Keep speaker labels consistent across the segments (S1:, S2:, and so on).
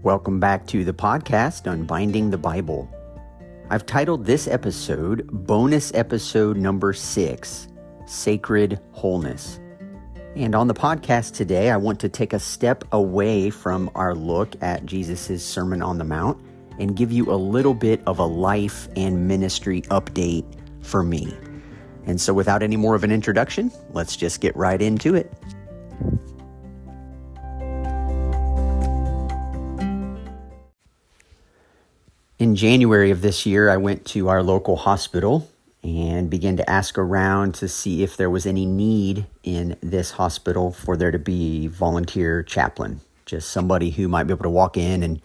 S1: Welcome back to the podcast, Unbinding the Bible. I've titled this episode, bonus episode number 6, Sacred Wholeness. And on the podcast today, I want to take a step away from our look at Jesus' Sermon on the Mount and give you a little bit of a life and ministry update for me. And so without any more of an introduction, let's just get right into it. In January of this year, I went to our local hospital and began to ask around to see if there was any need in this hospital for there to be volunteer chaplain, just somebody who might be able to walk in and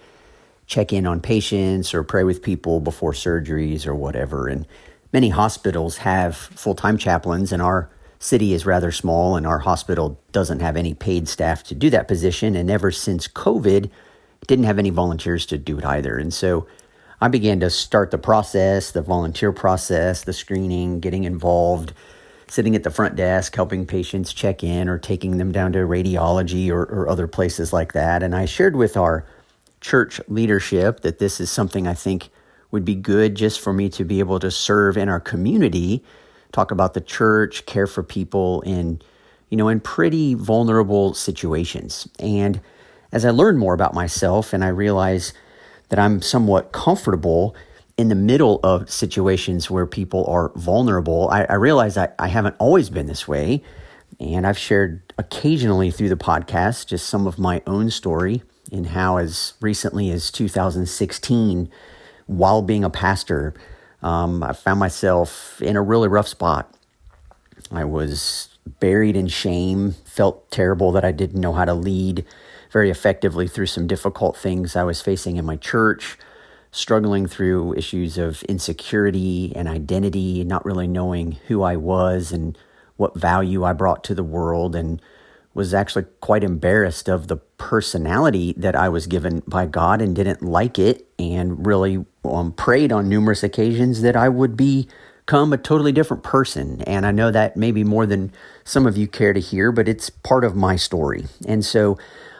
S1: check in on patients or pray with people before surgeries or whatever. And many hospitals have full-time chaplains, and our city is rather small, and our hospital doesn't have any paid staff to do that position. And ever since COVID, didn't have any volunteers to do it either. And so I began to start the process, the volunteer process, the screening, getting involved, sitting at the front desk, helping patients check in or taking them down to radiology or other places like that. And I shared with our church leadership that this is something I think would be good just for me to be able to serve in our community, talk about the church, care for people in pretty vulnerable situations. And as I learned more about myself and I realized that I'm somewhat comfortable in the middle of situations where people are vulnerable, I realize I haven't always been this way. And I've shared occasionally through the podcast just some of my own story in how as recently as 2016, while being a pastor, I found myself in a really rough spot. I was buried in shame, felt terrible that I didn't know how to lead very effectively through some difficult things I was facing in my church, struggling through issues of insecurity and identity, not really knowing who I was and what value I brought to the world, and was actually quite embarrassed of the personality that I was given by God and didn't like it, and really prayed on numerous occasions that I would become a totally different person. And I know that maybe more than some of you care to hear, but it's part of my story. And so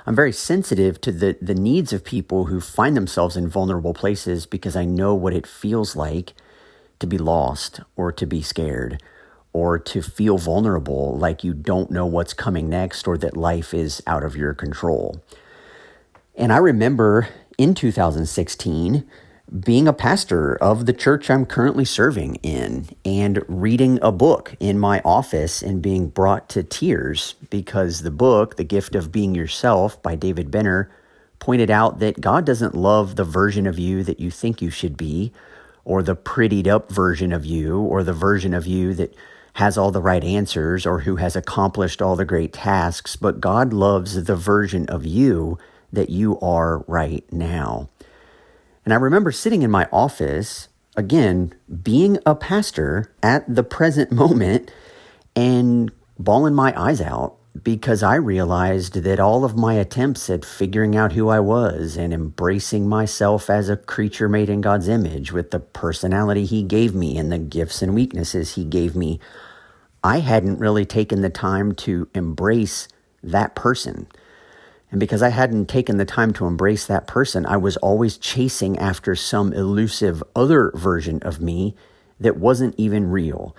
S1: I'm very sensitive to the needs of people who find themselves in vulnerable places, because I know what it feels like to be lost or to be scared or to feel vulnerable, like you don't know what's coming next or that life is out of your control. And I remember in 2016 being a pastor of the church I'm currently serving in and reading a book in my office and being brought to tears because the book, The Gift of Being Yourself by David Benner, pointed out that God doesn't love the version of you that you think you should be, or the prettied up version of you, or the version of you that has all the right answers or who has accomplished all the great tasks, but God loves the version of you that you are right now. And I remember sitting in my office, again, being a pastor at the present moment and bawling my eyes out because I realized that all of my attempts at figuring out who I was and embracing myself as a creature made in God's image with the personality He gave me and the gifts and weaknesses He gave me, I hadn't really taken the time to embrace that person. And because I hadn't taken the time to embrace that person, I was always chasing after some elusive other version of me that wasn't even real,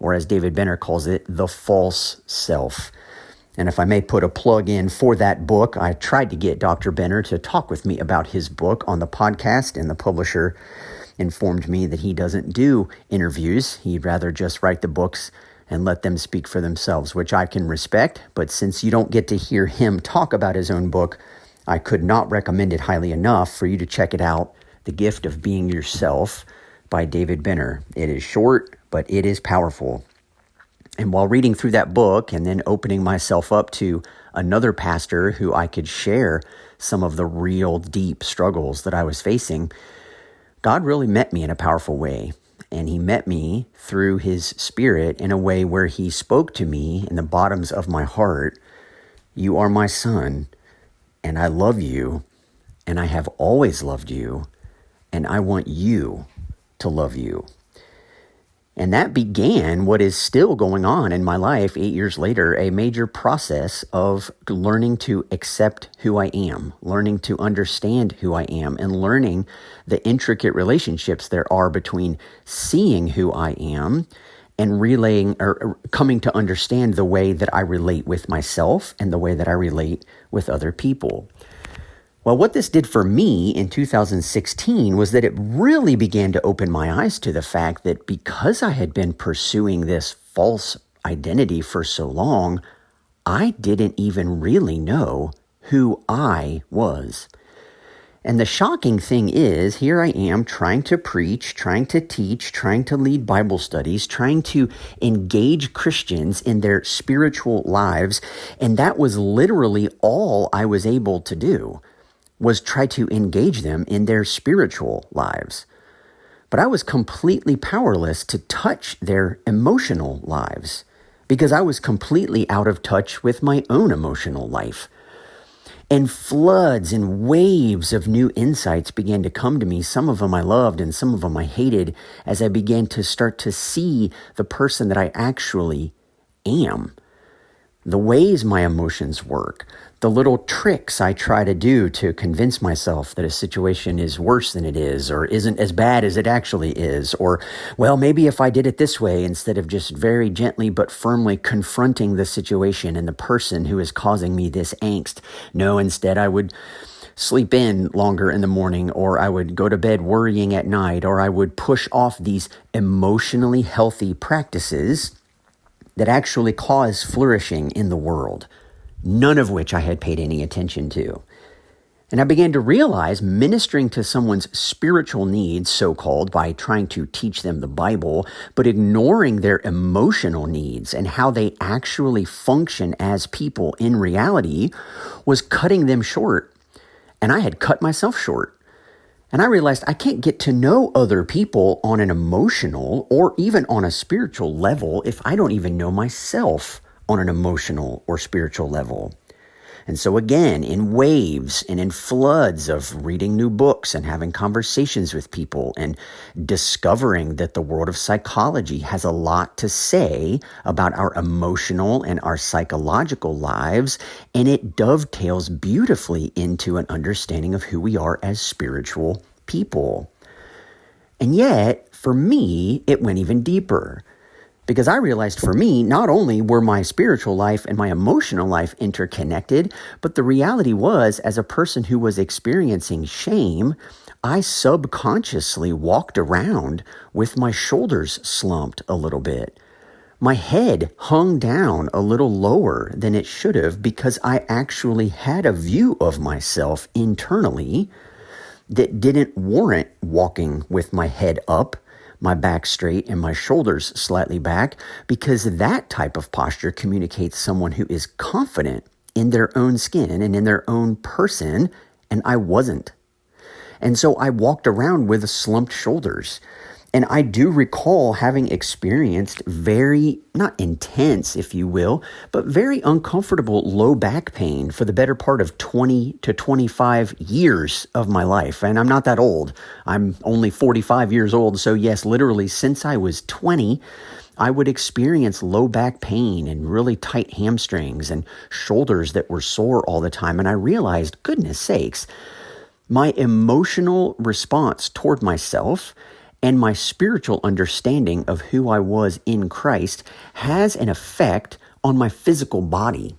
S1: or as David Benner calls it, the false self. And if I may put a plug in for that book, I tried to get Dr. Benner to talk with me about his book on the podcast, and the publisher informed me that he doesn't do interviews. He'd rather just write the books and let them speak for themselves, which I can respect. But since you don't get to hear him talk about his own book, I could not recommend it highly enough for you to check it out, The Gift of Being Yourself by David Benner. It is short, but it is powerful. And while reading through that book and then opening myself up to another pastor who I could share some of the real deep struggles that I was facing, God really met me in a powerful way. And He met me through His Spirit in a way where He spoke to me in the bottoms of my heart. You are my son, and I love you, and I have always loved you, and I want you to love you. And that began what is still going on in my life 8 years later, a major process of learning to accept who I am, learning to understand who I am, and learning the intricate relationships there are between seeing who I am and relaying or coming to understand the way that I relate with myself and the way that I relate with other people. Well, what this did for me in 2016 was that it really began to open my eyes to the fact that because I had been pursuing this false identity for so long, I didn't even really know who I was. And the shocking thing is, here I am trying to preach, trying to teach, trying to lead Bible studies, trying to engage Christians in their spiritual lives, and that was literally all I was able to do, was try to engage them in their spiritual lives. But I was completely powerless to touch their emotional lives because I was completely out of touch with my own emotional life. And floods and waves of new insights began to come to me. Some of them I loved and some of them I hated as I began to start to see the person that I actually am. The ways my emotions work, the little tricks I try to do to convince myself that a situation is worse than it is or isn't as bad as it actually is. Or, well, maybe if I did it this way instead of just very gently but firmly confronting the situation and the person who is causing me this angst. No, instead I would sleep in longer in the morning, or I would go to bed worrying at night, or I would push off these emotionally healthy practices that actually cause flourishing in the world, none of which I had paid any attention to. And I began to realize ministering to someone's spiritual needs, so-called, by trying to teach them the Bible, but ignoring their emotional needs and how they actually function as people in reality, was cutting them short. And I had cut myself short. And I realized I can't get to know other people on an emotional or even on a spiritual level if I don't even know myself on an emotional or spiritual level. And so again, in waves and in floods of reading new books and having conversations with people and discovering that the world of psychology has a lot to say about our emotional and our psychological lives, and it dovetails beautifully into an understanding of who we are as spiritual people. And yet, for me, it went even deeper. Because I realized for me, not only were my spiritual life and my emotional life interconnected, but the reality was, as a person who was experiencing shame, I subconsciously walked around with my shoulders slumped a little bit. My head hung down a little lower than it should have because I actually had a view of myself internally that didn't warrant walking with my head up, my back straight, and my shoulders slightly back, because that type of posture communicates someone who is confident in their own skin and in their own person, and I wasn't. And so I walked around with slumped shoulders. And I do recall having experienced very, not intense, if you will, but very uncomfortable low back pain for the better part of 20 to 25 years of my life. And I'm not that old. I'm only 45 years old. So yes, literally since I was 20, I would experience low back pain and really tight hamstrings and shoulders that were sore all the time. And I realized, goodness sakes, my emotional response toward myself and my spiritual understanding of who I was in Christ has an effect on my physical body.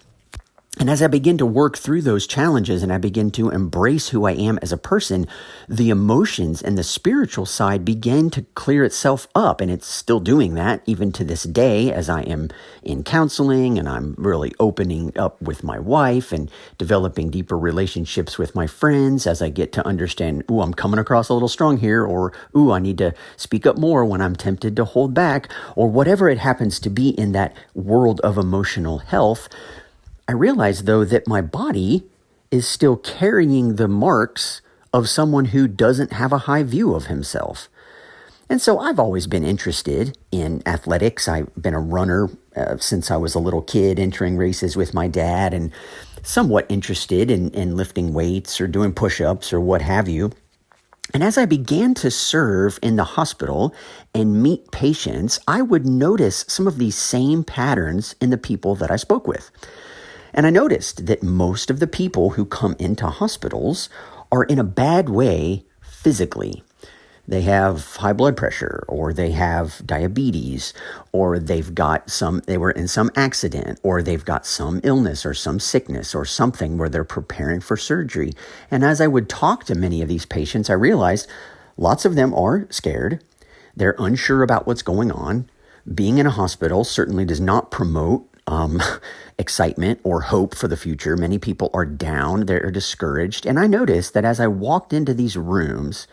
S1: And as I begin to work through those challenges and I begin to embrace who I am as a person, the emotions and the spiritual side begin to clear itself up. And it's still doing that even to this day as I am in counseling and I'm really opening up with my wife and developing deeper relationships with my friends as I get to understand, ooh, I'm coming across a little strong here, or ooh, I need to speak up more when I'm tempted to hold back, or whatever it happens to be in that world of emotional health. I realize, though, that my body is still carrying the marks of someone who doesn't have a high view of himself. And so I've always been interested in athletics. I've been a runner since I was a little kid, entering races with my dad, and somewhat interested in lifting weights or doing push-ups or what have you. And as I began to serve in the hospital and meet patients, I would notice some of these same patterns in the people that I spoke with. And I noticed that most of the people who come into hospitals are in a bad way physically. They have high blood pressure, or they have diabetes, or they were in some accident, or they've got some illness or some sickness or something where they're preparing for surgery. And as I would talk to many of these patients, I realized lots of them are scared. They're unsure about what's going on. Being in a hospital certainly does not promote excitement or hope for the future. Many people are down, they're discouraged. And I noticed that as I walked into these rooms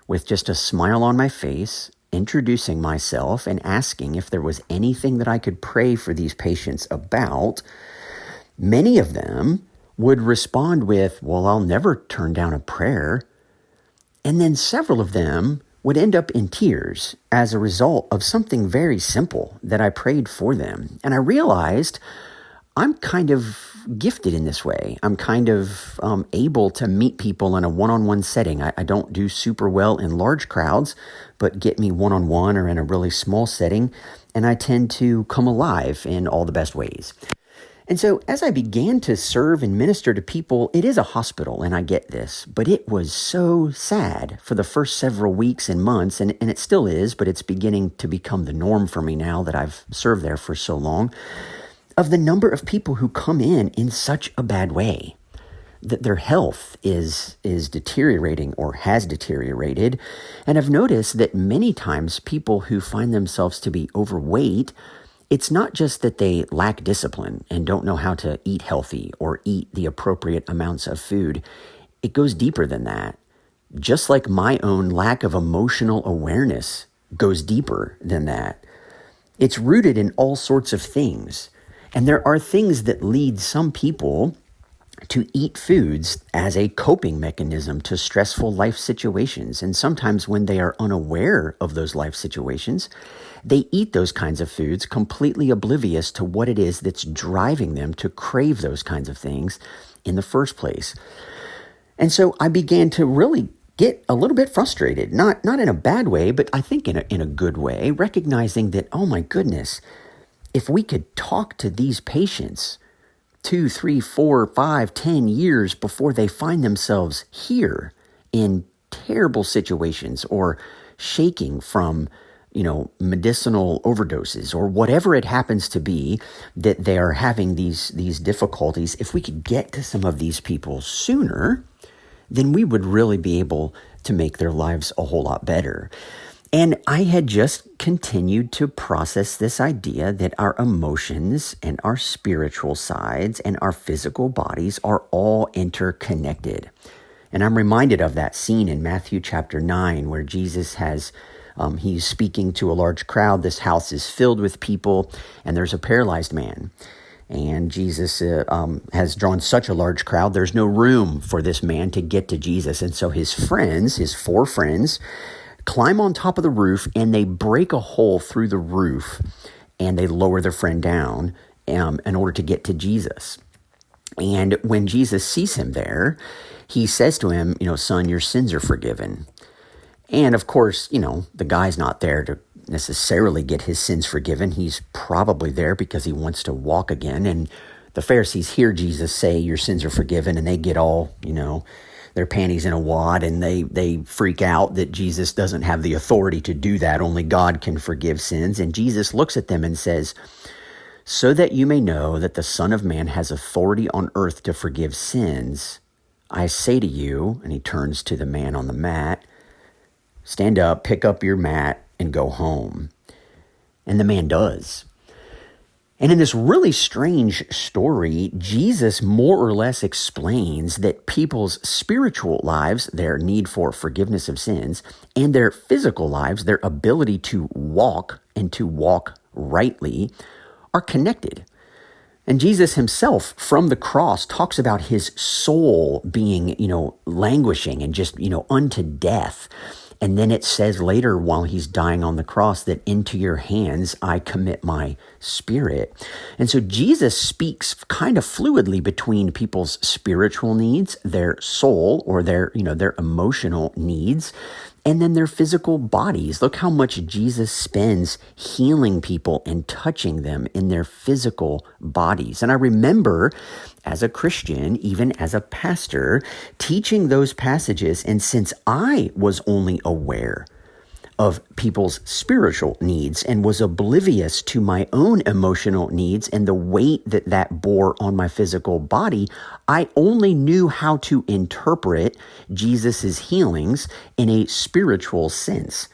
S1: with just a smile on my face, introducing myself and asking if there was anything that I could pray for these patients about, many of them would respond with, well, I'll never turn down a prayer. And then several of them would end up in tears as a result of something very simple that I prayed for them. And I realized I'm kind of gifted in this way. I'm kind of able to meet people in a one-on-one setting. I don't do super well in large crowds, but get me one-on-one or in a really small setting, and I tend to come alive in all the best ways. And so as I began to serve and minister to people, it is a hospital, and I get this, but it was so sad for the first several weeks and months, and it still is, but it's beginning to become the norm for me now that I've served there for so long, of the number of people who come in such a bad way, that their health is deteriorating or has deteriorated. And I've noticed that many times people who find themselves to be overweight, it's not just that they lack discipline and don't know how to eat healthy or eat the appropriate amounts of food. It goes deeper than that. Just like my own lack of emotional awareness goes deeper than that. It's rooted in all sorts of things. And there are things that lead some people to eat foods as a coping mechanism to stressful life situations. And sometimes when they are unaware of those life situations, they eat those kinds of foods completely oblivious to what it is that's driving them to crave those kinds of things in the first place. And so I began to really get a little bit frustrated, not in a bad way, but I think in a good way, recognizing that, oh my goodness, if we could talk to these patients 2, 3, 4, 5, 10 years before they find themselves here in terrible situations or shaking from, medicinal overdoses or whatever it happens to be that they are having these difficulties, if we could get to some of these people sooner, then we would really be able to make their lives a whole lot better. And I had just continued to process this idea that our emotions and our spiritual sides and our physical bodies are all interconnected. And I'm reminded of that scene in Matthew chapter 9 where Jesus he's speaking to a large crowd. This house is filled with people, and there's a paralyzed man. And Jesus has drawn such a large crowd, there's no room for this man to get to Jesus. And so his 4 friends, climb on top of the roof, and they break a hole through the roof, and they lower their friend down in order to get to Jesus. And when Jesus sees him there, he says to him, son, your sins are forgiven. And of course, the guy's not there to necessarily get his sins forgiven. He's probably there because he wants to walk again. And the Pharisees hear Jesus say, your sins are forgiven, and they get all, their panties in a wad, and they freak out that Jesus doesn't have the authority to do that. Only God can forgive sins. And Jesus looks at them and says, so that you may know that the Son of Man has authority on earth to forgive sins, I say to you, and he turns to the man on the mat, stand up, pick up your mat, and go home. And the man does. And in this really strange story, Jesus more or less explains that people's spiritual lives, their need for forgiveness of sins, and their physical lives, their ability to walk and to walk rightly, are connected. And Jesus himself from the cross talks about his soul being, languishing and just, unto death. And then it says later while he's dying on the cross that into your hands I commit my spirit. And so Jesus speaks kind of fluidly between people's spiritual needs, their soul or their emotional needs, and then their physical bodies. Look how much Jesus spends healing people and touching them in their physical bodies. And I remember as a Christian, even as a pastor, teaching those passages. And since I was only aware of people's spiritual needs and was oblivious to my own emotional needs and the weight that that bore on my physical body, I only knew how to interpret Jesus's healings in a spiritual sense.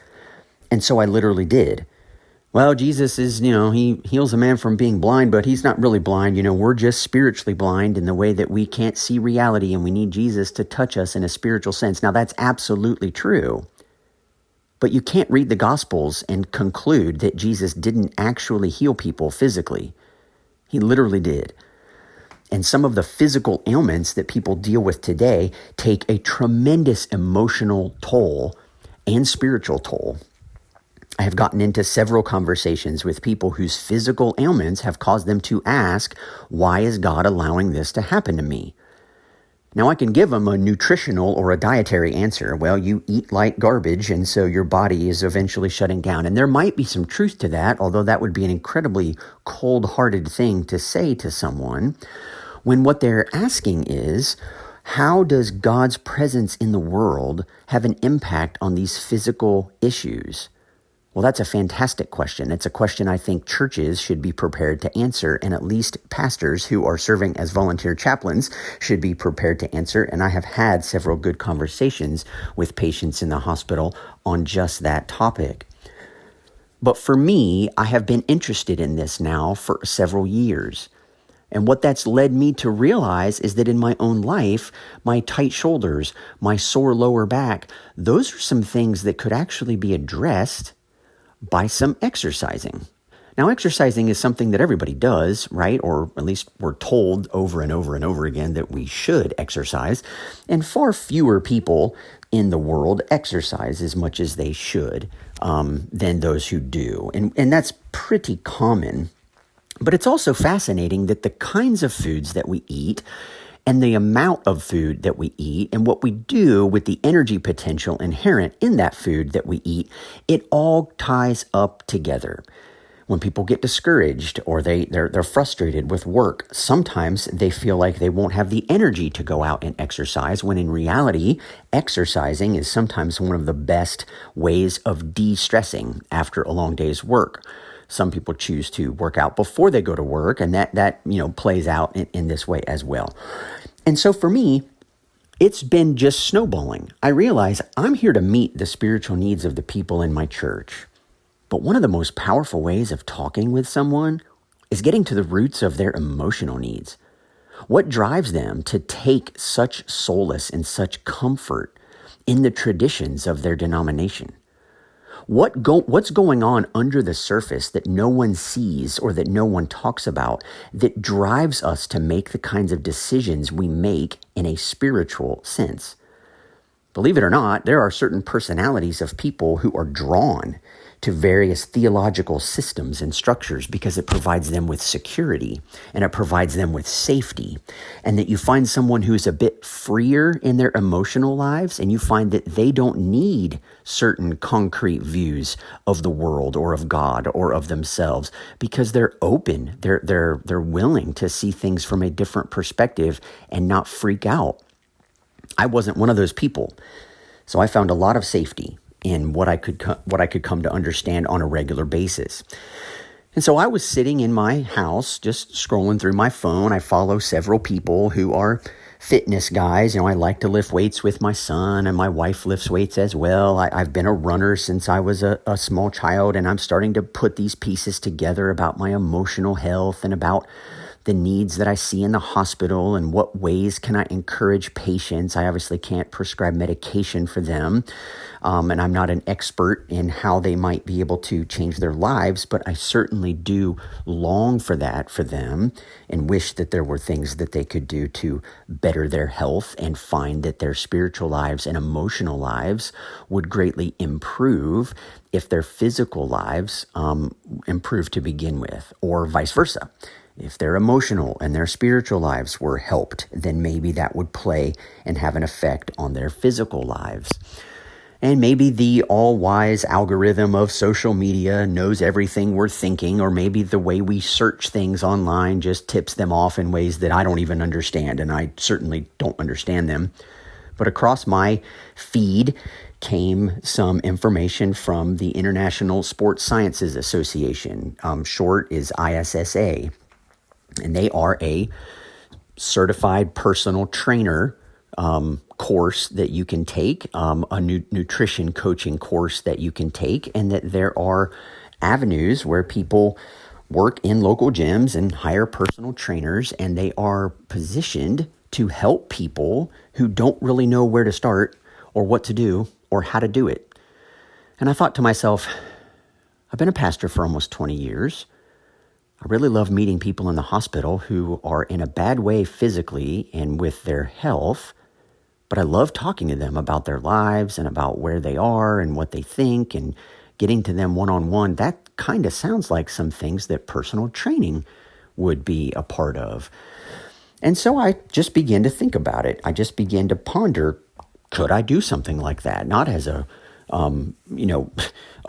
S1: And so I literally did. Well, Jesus is, he heals a man from being blind, but he's not really blind. We're just spiritually blind in the way that we can't see reality, and we need Jesus to touch us in a spiritual sense. Now, that's absolutely true. But you can't read the Gospels and conclude that Jesus didn't actually heal people physically. He literally did. And some of the physical ailments that people deal with today take a tremendous emotional toll and spiritual toll. I have gotten into several conversations with people whose physical ailments have caused them to ask, why is God allowing this to happen to me? Now, I can give them a nutritional or a dietary answer. Well, you eat like garbage, and so your body is eventually shutting down. And there might be some truth to that, although that would be an incredibly cold-hearted thing to say to someone, when what they're asking is, how does God's presence in the world have an impact on these physical issues? Well, that's a fantastic question. It's a question I think churches should be prepared to answer, and at least pastors who are serving as volunteer chaplains should be prepared to answer. And I have had several good conversations with patients in the hospital on just that topic. But for me, I have been interested in this now for several years. And what that's led me to realize is that in my own life, my tight shoulders, my sore lower back, those are some things that could actually be addressed by some exercising. Now, exercising is something that everybody does, right? Or at least we're told over and over and over again that we should exercise. And far fewer people in the world exercise as much as they should than those who do. And that's pretty common. But it's also fascinating that the kinds of foods that we eat and the amount of food that we eat and what we do with the energy potential inherent in that food that we eat, it all ties up together. When people get discouraged or they're frustrated with work, sometimes they feel like they won't have the energy to go out and exercise, when in reality, exercising is sometimes one of the best ways of de-stressing after a long day's work. Some people choose to work out before they go to work, and that plays out in this way as well. And so for me, it's been just snowballing. I realize I'm here to meet the spiritual needs of the people in my church. But one of the most powerful ways of talking with someone is getting to the roots of their emotional needs. What drives them to take such solace and such comfort in the traditions of their denomination? What's going on under the surface that no one sees or that no one talks about that drives us to make the kinds of decisions we make in a spiritual sense? Believe it or not, there are certain personalities of people who are drawn to various theological systems and structures because it provides them with security and it provides them with safety. And that you find someone who's a bit freer in their emotional lives, and you find that they don't need certain concrete views of the world or of God or of themselves because they're open. They're willing to see things from a different perspective and not freak out. I wasn't one of those people. So I found a lot of safety in what I could come to understand on a regular basis. And so I was sitting in my house just scrolling through my phone. I follow several people who are fitness guys. I like to lift weights with my son, and my wife lifts weights as well. I've been a runner since I was a small child, and I'm starting to put these pieces together about my emotional health and about the needs that I see in the hospital and what ways can I encourage patients. I obviously can't prescribe medication for them, and I'm not an expert in how they might be able to change their lives, but I certainly do long for that for them and wish that there were things that they could do to better their health and find that their spiritual lives and emotional lives would greatly improve if their physical lives improve to begin with, or vice versa. If their emotional and their spiritual lives were helped, then maybe that would play and have an effect on their physical lives. And maybe the all-wise algorithm of social media knows everything we're thinking, or maybe the way we search things online just tips them off in ways that I don't even understand, and I certainly don't understand them. But across my feed came some information from the International Sports Sciences Association. Short is ISSA. And they are a certified personal trainer course that you can take, a nutrition coaching course that you can take, and that there are avenues where people work in local gyms and hire personal trainers, and they are positioned to help people who don't really know where to start or what to do or how to do it. And I thought to myself, I've been a pastor for almost 20 years. I really love meeting people in the hospital who are in a bad way physically and with their health, but I love talking to them about their lives and about where they are and what they think and getting to them one-on-one. That kind of sounds like some things that personal training would be a part of. And so I just began to think about it. I just began to ponder, could I do something like that? Not as a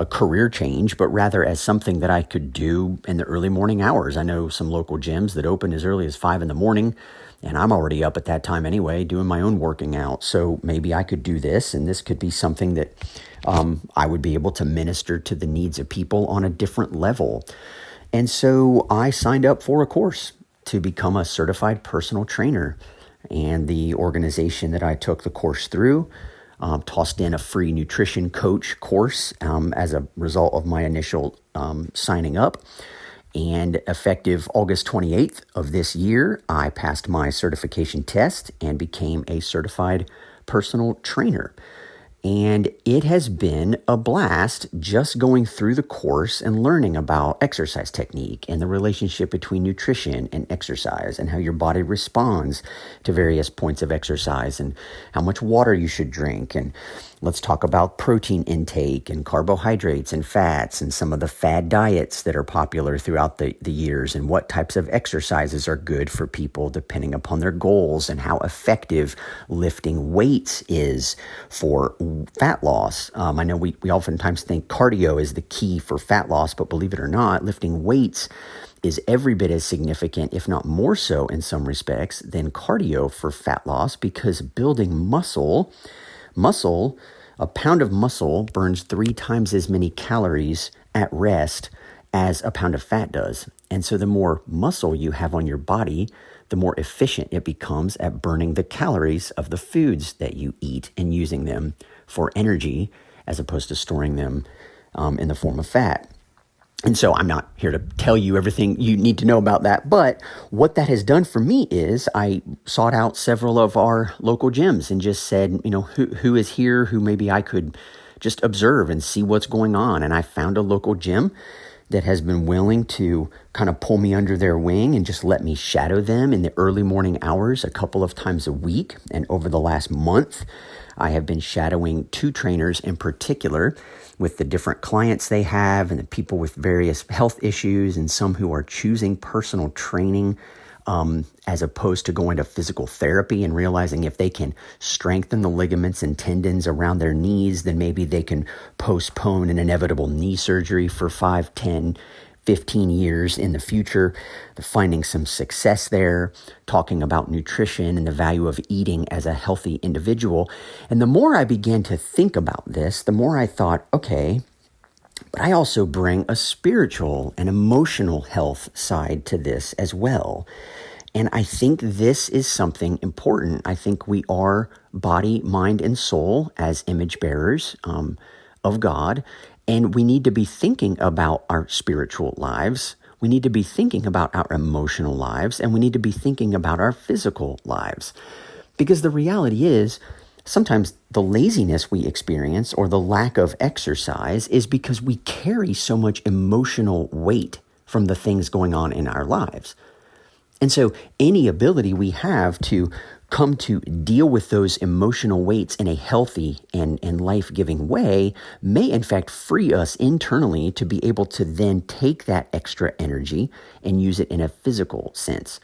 S1: career change, but rather as something that I could do in the early morning hours. I know some local gyms that open as early as 5 a.m, and I'm already up at that time anyway, doing my own working out. So maybe I could do this, and this could be something that I would be able to minister to the needs of people on a different level. And so I signed up for a course to become a certified personal trainer. And the organization that I took the course through tossed in a free nutrition coach course as a result of my initial signing up. And effective August 28th of this year, I passed my certification test and became a certified personal trainer. And it has been a blast just going through the course and learning about exercise technique and the relationship between nutrition and exercise and how your body responds to various points of exercise and how much water you should drink. And let's talk about protein intake and carbohydrates and fats and some of the fad diets that are popular throughout the years and what types of exercises are good for people depending upon their goals and how effective lifting weights is for fat loss. I know we oftentimes think cardio is the key for fat loss, but believe it or not, lifting weights is every bit as significant, if not more so in some respects, than cardio for fat loss, because building muscle, a pound of muscle burns 3 times as many calories at rest as a pound of fat does. And so the more muscle you have on your body, the more efficient it becomes at burning the calories of the foods that you eat and using them for energy as opposed to storing them in the form of fat. And so I'm not here to tell you everything you need to know about that, but what that has done for me is I sought out several of our local gyms and just said, who is here, who maybe I could just observe and see what's going on. And I found a local gym that has been willing to kind of pull me under their wing and just let me shadow them in the early morning hours a couple of times a week. And over the last month, I have been shadowing 2 trainers in particular with the different clients they have and the people with various health issues and some who are choosing personal training as opposed to going to physical therapy and realizing if they can strengthen the ligaments and tendons around their knees, then maybe they can postpone an inevitable knee surgery for 5, 10, 15 years in the future. They're finding some success there, talking about nutrition and the value of eating as a healthy individual. And the more I began to think about this, the more I thought, okay, but I also bring a spiritual and emotional health side to this as well. And I think this is something important. I think we are body, mind, and soul as image bearers of God. And we need to be thinking about our spiritual lives We need to be thinking about our emotional lives, and we need to be thinking about our physical lives. Because the reality is, sometimes the laziness we experience or the lack of exercise is because we carry so much emotional weight from the things going on in our lives. And so any ability we have to come to deal with those emotional weights in a healthy and life-giving way may in fact free us internally to be able to then take that extra energy and use it in a physical sense.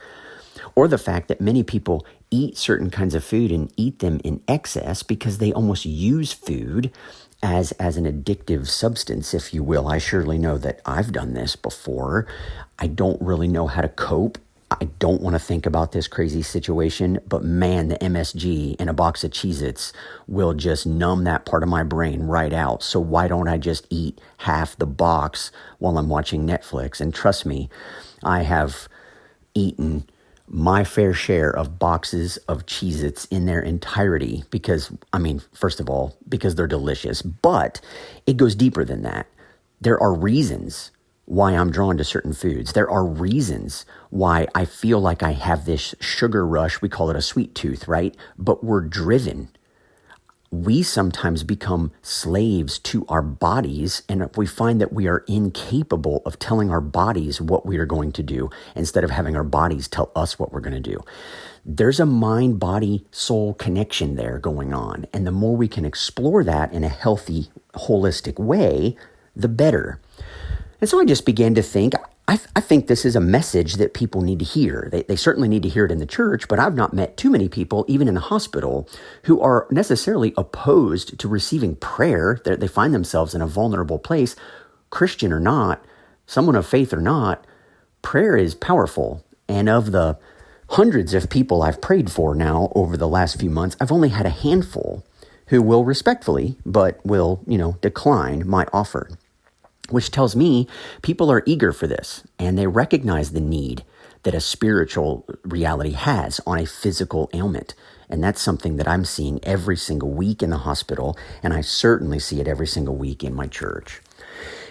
S1: Or the fact that many people eat certain kinds of food and eat them in excess because they almost use food as an addictive substance, if you will. I surely know that I've done this before. I don't really know how to cope. I don't want to think about this crazy situation, but man, the MSG in a box of Cheez-Its will just numb that part of my brain right out. So why don't I just eat half the box while I'm watching Netflix? And trust me, I have eaten my fair share of boxes of Cheez-Its in their entirety because, first of all, because they're delicious, but it goes deeper than that. There are reasons why I'm drawn to certain foods. There are reasons why I feel like I have this sugar rush. We call it a sweet tooth, right? But we're driven. We sometimes become slaves to our bodies, and we find that we are incapable of telling our bodies what we are going to do instead of having our bodies tell us what we're going to do. There's a mind, body, soul connection there going on. And the more we can explore that in a healthy, holistic way, the better. And so I just began to think, I think this is a message that people need to hear. They certainly need to hear it in the church, but I've not met too many people, even in the hospital, who are necessarily opposed to receiving prayer. They find themselves in a vulnerable place, Christian or not, someone of faith or not. Prayer is powerful. And of the hundreds of people I've prayed for now over the last few months, I've only had a handful who will respectfully, but will, decline my offer. Which tells me people are eager for this and they recognize the need that a spiritual reality has on a physical ailment. And that's something that I'm seeing every single week in the hospital, and I certainly see it every single week in my church.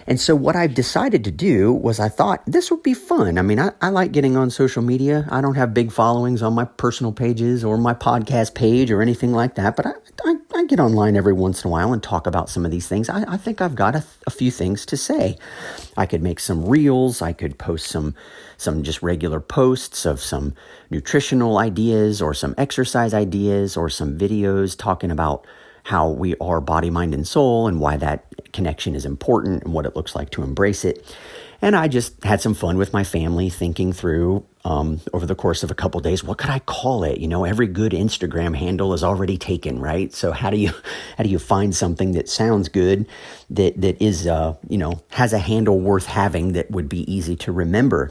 S1: And so what I've decided to do was I thought this would be fun. I like getting on social media. I don't have big followings on my personal pages or my podcast page or anything like that, but I get online every once in a while and talk about some of these things. I think I've got a few things to say. I could make some reels. I could post some just regular posts of some nutritional ideas or some exercise ideas or some videos talking about how we are body, mind, and soul and why that connection is important and what it looks like to embrace it. And I just had some fun with my family thinking through over the course of a couple of days, what could I call it? Every good Instagram handle is already taken, right? So how do you find something that sounds good, that is has a handle worth having that would be easy to remember?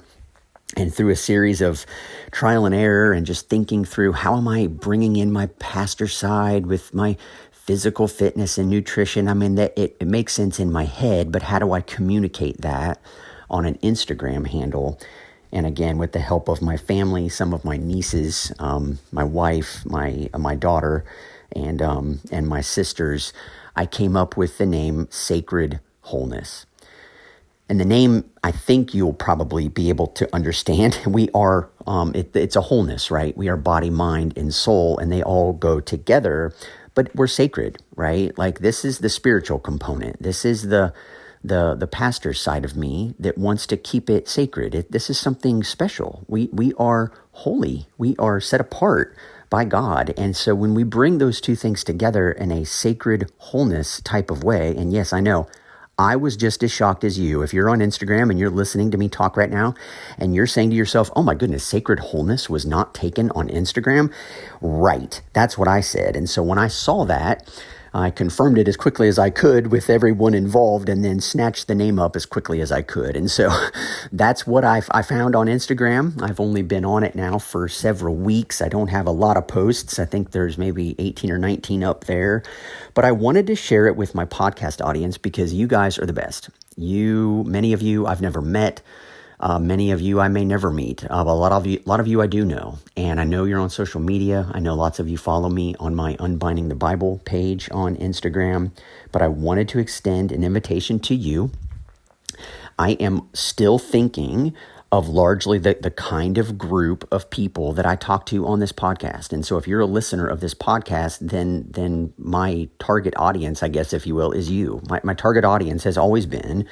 S1: And through a series of trial and error and just thinking through how am I bringing in my pastor side with my physical fitness and nutrition. That it makes sense in my head, but how do I communicate that on an Instagram handle? And again, with the help of my family, some of my nieces, my wife, my daughter, and my sisters, I came up with the name Sacred Wholeness. And the name, I think you'll probably be able to understand. We are, it's a wholeness, right? We are body, mind, and soul, and they all go together. But we're sacred, right? Like this is the spiritual component. This is the pastor's side of me that wants to keep it sacred. This is something special. We are holy. We are set apart by God. And so when we bring those two things together in a sacred wholeness type of way, and yes, I know, I was just as shocked as you. If you're on Instagram and you're listening to me talk right now and you're saying to yourself, oh my goodness, Sacred Wholeness was not taken on Instagram. Right. That's what I said. And so when I saw that, I confirmed it as quickly as I could with everyone involved and then snatched the name up as quickly as I could. And so that's what I found on Instagram. I've only been on it now for several weeks. I don't have a lot of posts. I think there's maybe 18 or 19 up there. But I wanted to share it with my podcast audience because you guys are the best. Many of you I've never met. Many of you I may never meet. A lot of you I do know. And I know you're on social media. I know lots of you follow me on my Unbinding the Bible page on Instagram. But I wanted to extend an invitation to you. I am still thinking of largely the kind of group of people that I talk to on this podcast. And so if you're a listener of this podcast, then my target audience, I guess, if you will, is you. My target audience has always been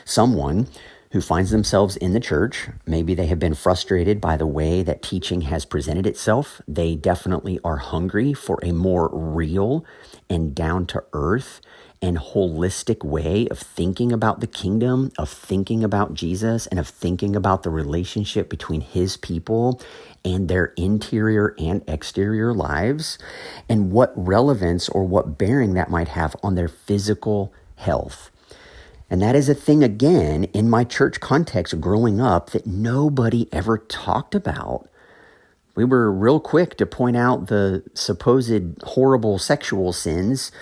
S1: someone who finds themselves in the church. Maybe they have been frustrated by the way that teaching has presented itself. They definitely are hungry for a more real and down-to-earth and holistic way of thinking about the kingdom, of thinking about Jesus, and of thinking about the relationship between his people and their interior and exterior lives, and what relevance or what bearing that might have on their physical health. And that is a thing, again, in my church context growing up that nobody ever talked about. We were real quick to point out the supposed horrible sexual sins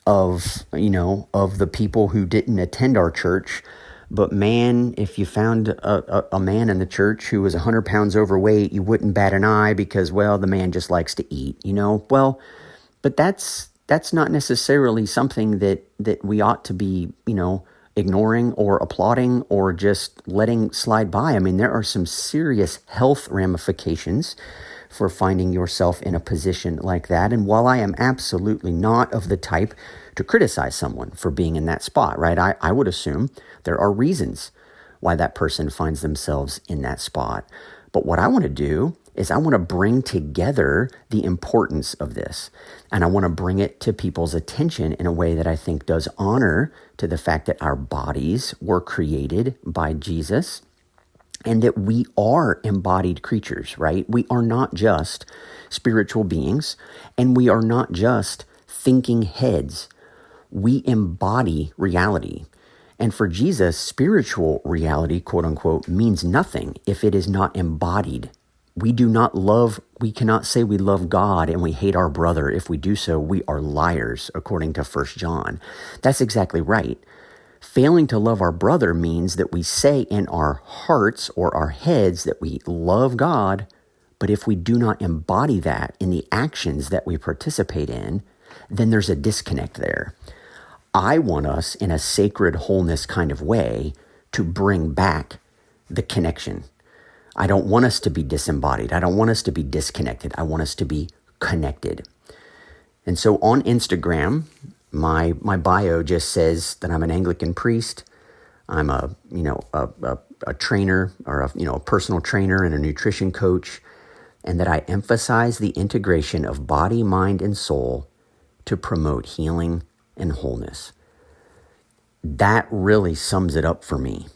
S1: of the people who didn't attend our church. But man, if you found a man in the church who was 100 pounds overweight, you wouldn't bat an eye because, well, the man just likes to eat, Well, but that's not necessarily something that we ought to be, ignoring or applauding or just letting slide by. I mean, there are some serious health ramifications for finding yourself in a position like that. And while I am absolutely not of the type to criticize someone for being in that spot, right? I would assume there are reasons why that person finds themselves in that spot. But what I want to do is I want to bring together the importance of this. And I want to bring it to people's attention in a way that I think does honor to the fact that our bodies were created by Jesus and that we are embodied creatures, right? We are not just spiritual beings, and we are not just thinking heads. We embody reality. And for Jesus, spiritual reality, quote unquote, means nothing if it is not embodied. We cannot say we love God and we hate our brother. If we do so, we are liars, according to 1 John. That's exactly right. Failing to love our brother means that we say in our hearts or our heads that we love God, but if we do not embody that in the actions that we participate in, then there's a disconnect there. I want us, in a sacred wholeness kind of way, to bring back the connection. I don't want us to be disembodied. I don't want us to be disconnected. I want us to be connected. And so on Instagram, my bio just says that I'm an Anglican priest. I'm a trainer or a personal trainer and a nutrition coach, and that I emphasize the integration of body, mind, and soul to promote healing and wholeness. That really sums it up for me,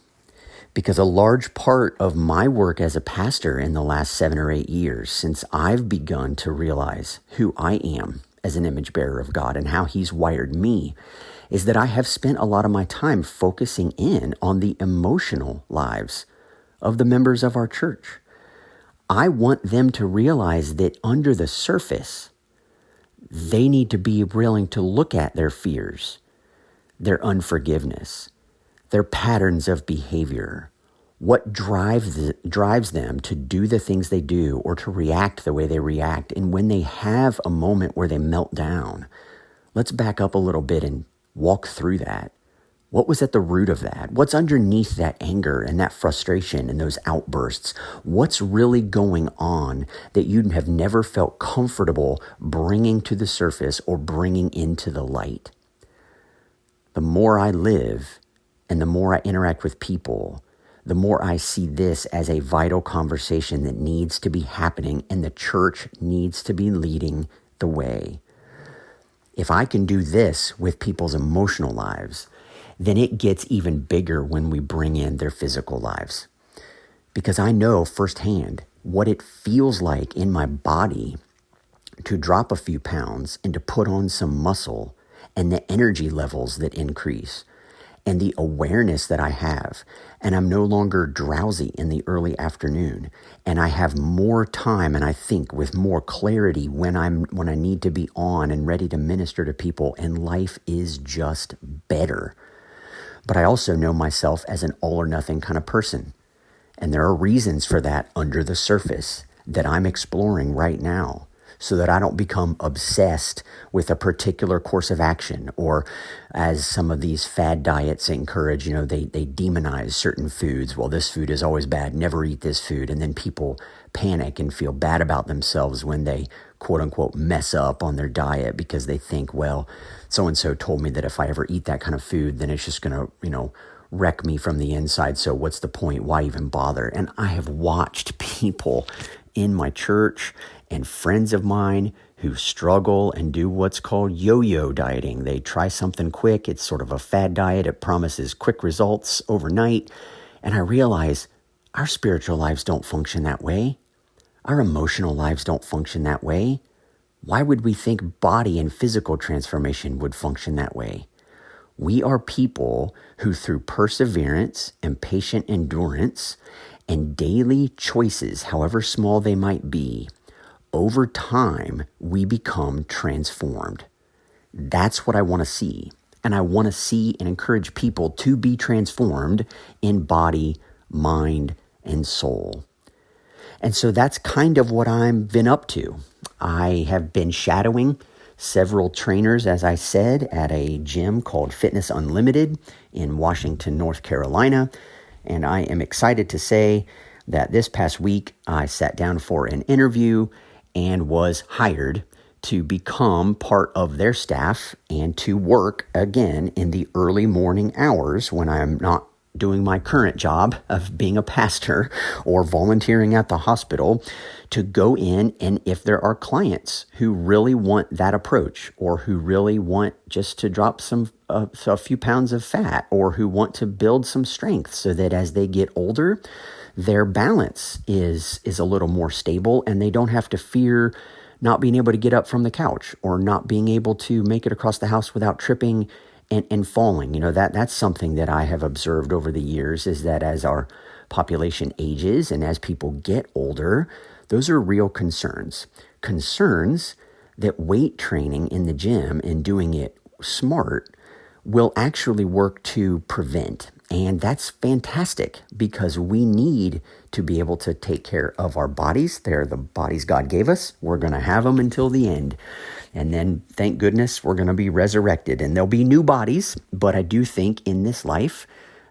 S1: because a large part of my work as a pastor in the last 7 or 8 years, since I've begun to realize who I am as an image bearer of God and how he's wired me, is that I have spent a lot of my time focusing in on the emotional lives of the members of our church. I want them to realize that under the surface, they need to be willing to look at their fears, their unforgiveness, their patterns of behavior, what drives them to do the things they do or to react the way they react. And when they have a moment where they melt down, let's back up a little bit and walk through that. What was at the root of that? What's underneath that anger and that frustration and those outbursts? What's really going on that you have never felt comfortable bringing to the surface or bringing into the light? The more I live and the more I interact with people, the more I see this as a vital conversation that needs to be happening, and the church needs to be leading the way. If I can do this with people's emotional lives, then it gets even bigger when we bring in their physical lives. Because I know firsthand what it feels like in my body to drop a few pounds and to put on some muscle, and the energy levels that increase, and the awareness that I have. And I'm no longer drowsy in the early afternoon. And I have more time, and I think with more clarity when I need to be on and ready to minister to people, and life is just better. But I also know myself as an all or nothing kind of person. And there are reasons for that under the surface that I'm exploring right now. so that I don't become obsessed with a particular course of action, or as some of these fad diets encourage, they demonize certain foods. Well, this food is always bad. Never eat this food. And then people panic and feel bad about themselves when they quote unquote mess up on their diet because they think, well, so-and-so told me that if I ever eat that kind of food, then it's just going to, wreck me from the inside. So what's the point? Why even bother? And I have watched people in my church and friends of mine who struggle and do what's called yo-yo dieting. They try something quick. It's sort of a fad diet. It promises quick results overnight. And I realize our spiritual lives don't function that way. Our emotional lives don't function that way. Why would we think body and physical transformation would function that way? We are people who, through perseverance and patient endurance and daily choices, however small they might be, over time, we become transformed. That's what I want to see. And I want to see and encourage people to be transformed in body, mind, and soul. And so that's kind of what I've been up to. I have been shadowing several trainers, as I said, at a gym called Fitness Unlimited in Washington, North Carolina. And I am excited to say that this past week, I sat down for an interview and was hired to become part of their staff and to work again in the early morning hours when I'm not doing my current job of being a pastor or volunteering at the hospital, to go in, and if there are clients who really want that approach, or who really want just to drop a few pounds of fat, or who want to build some strength so that as they get older, their balance is a little more stable and they don't have to fear not being able to get up from the couch or not being able to make it across the house without tripping and falling. That's something that I have observed over the years, is that as our population ages and as people get older, those are real concerns. Concerns that weight training in the gym and doing it smart will actually work to prevent. And that's fantastic, because we need to be able to take care of our bodies. They're the bodies God gave us. We're going to have them until the end. And then, thank goodness, we're going to be resurrected and there'll be new bodies. But I do think in this life,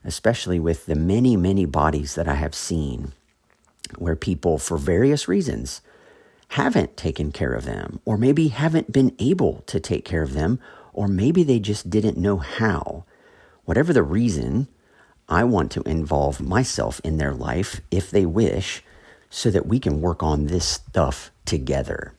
S1: especially with the many, many bodies that I have seen, where people, for various reasons, haven't taken care of them, or maybe haven't been able to take care of them, or maybe they just didn't know how. Whatever the reason, I want to involve myself in their life if they wish, so that we can work on this stuff together.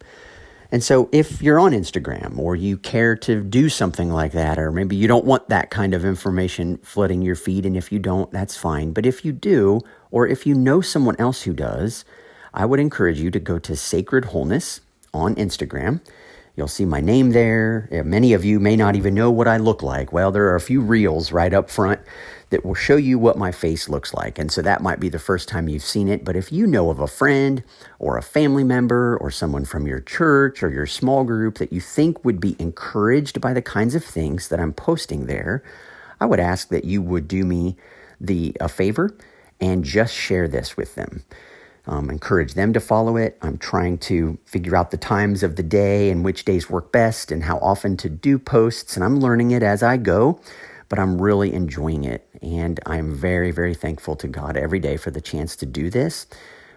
S1: And so if you're on Instagram, or you care to do something like that, or maybe you don't want that kind of information flooding your feed, and if you don't, that's fine. But if you do, or if you know someone else who does, I would encourage you to go to Sacred Wholeness on Instagram. You'll see my name there. Many of you may not even know what I look like. Well, there are a few reels right up front that will show you what my face looks like. And so that might be the first time you've seen it. But if you know of a friend or a family member or someone from your church or your small group that you think would be encouraged by the kinds of things that I'm posting there, I would ask that you would do me a favor and just share this with them. Encourage them to follow it. I'm trying to figure out the times of the day and which days work best and how often to do posts. And I'm learning it as I go, but I'm really enjoying it. And I'm very, very thankful to God every day for the chance to do this.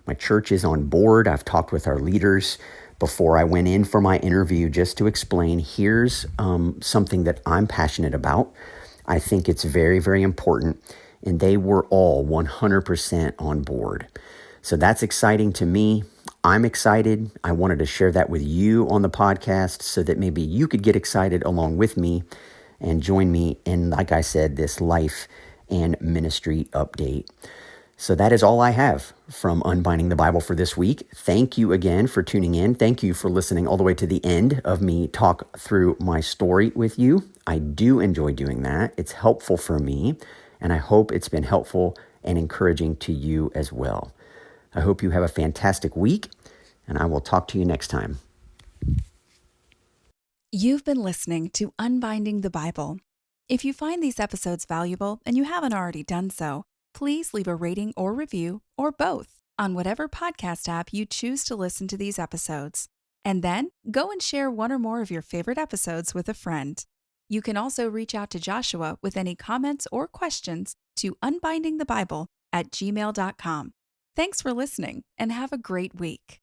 S1: My church is on board. I've talked with our leaders before I went in for my interview just to explain, here's something that I'm passionate about. I think it's very, very important. And they were all 100% on board. So that's exciting to me. I'm excited. I wanted to share that with you on the podcast so that maybe you could get excited along with me and join me in, like I said, this life and ministry update. So that is all I have from Unbinding the Bible for this week. Thank you again for tuning in. Thank you for listening all the way to the end of me talk through my story with you. I do enjoy doing that. It's helpful for me, and I hope it's been helpful and encouraging to you as well. I hope you have a fantastic week, and I will talk to you next time.
S2: You've been listening to Unbinding the Bible. If you find these episodes valuable and you haven't already done so, please leave a rating or review, or both, on whatever podcast app you choose to listen to these episodes. And then go and share one or more of your favorite episodes with a friend. You can also reach out to Joshua with any comments or questions to unbindingthebible@gmail.com. Thanks for listening and have a great week.